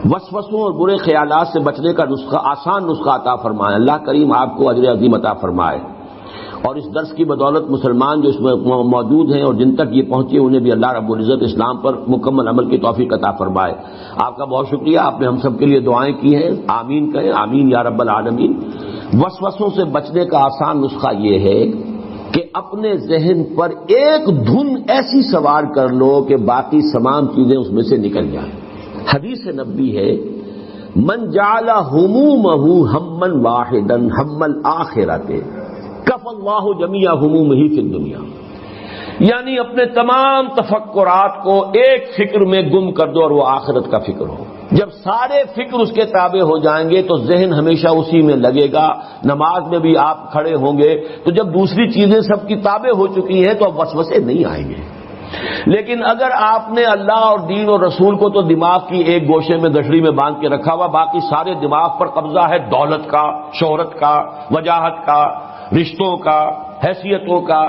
وسوسوں اور برے خیالات سے بچنے کا نسخہ، آسان نسخہ عطا فرمائے۔ اللہ کریم آپ کو اجر عظیم عطا فرمائے، اور اس درس کی بدولت مسلمان جو اس میں موجود ہیں اور جن تک یہ پہنچے انہیں بھی اللہ رب العزت اسلام پر مکمل عمل کی توفیق عطا فرمائے۔ آپ کا بہت شکریہ، آپ نے ہم سب کے لیے دعائیں کی ہیں، آمین کہیں، آمین یا رب العالمین۔ وسوسوں سے بچنے کا آسان نسخہ یہ ہے کہ اپنے ذہن پر ایک دھن ایسی سوار کر لو کہ باقی تمام چیزیں اس میں سے نکل جائیں۔ حدیث نبوی ہے، من جعل ہمومہ ہما واحدا ہم الآخرۃ کف اللہ جمیع ہمومہ فی الدنیا، یعنی اپنے تمام تفکرات کو ایک فکر میں گم کر دو اور وہ آخرت کا فکر ہو۔ جب سارے فکر اس کے تابع ہو جائیں گے تو ذہن ہمیشہ اسی میں لگے گا، نماز میں بھی آپ کھڑے ہوں گے تو جب دوسری چیزیں سب کی تابع ہو چکی ہیں تو اب وسوسے نہیں آئیں گے۔ لیکن اگر آپ نے اللہ اور دین اور رسول کو تو دماغ کی ایک گوشے میں گٹھڑی میں باندھ کے رکھا ہوا، باقی سارے دماغ پر قبضہ ہے دولت کا، شہرت کا، وجاہت کا، رشتوں کا، حیثیتوں کا،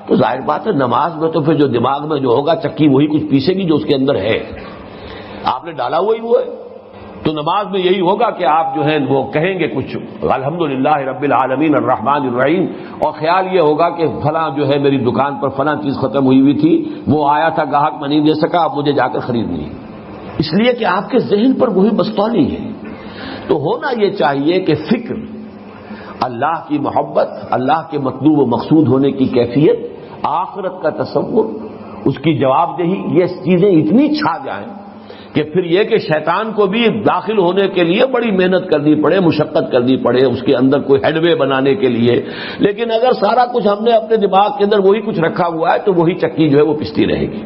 تو ظاہر بات ہے نماز میں تو پھر جو دماغ میں جو ہوگا چکی وہی کچھ پیسے گی جو اس کے اندر ہے، آپ نے ڈالا وہی وہ ہے۔ تو نماز میں یہی ہوگا کہ آپ جو ہیں وہ کہیں گے کچھ الحمدللہ رب العالمین الرحمن الرحیم، اور خیال یہ ہوگا کہ فلاں جو ہے میری دکان پر فلاں چیز ختم ہوئی تھی، وہ آیا تھا گاہک میں نہیں دے سکا، اب مجھے جا کر خریدنی ہے، اس لیے کہ آپ کے ذہن پر وہی بستولی ہے۔ تو ہونا یہ چاہیے کہ فکر، اللہ کی محبت، اللہ کے مطلوب و مقصود ہونے کی کیفیت، آخرت کا تصور، اس کی جواب دہی، یہ چیزیں اتنی چھا جائیں کہ پھر یہ کہ شیطان کو بھی داخل ہونے کے لیے بڑی محنت کرنی پڑے، مشقت کرنی پڑے اس کے اندر کوئی ہیڈ وے بنانے کے لیے، لیکن اگر سارا کچھ ہم نے اپنے دماغ کے اندر وہی کچھ رکھا ہوا ہے تو وہی چکی جو ہے وہ پستی رہے گی۔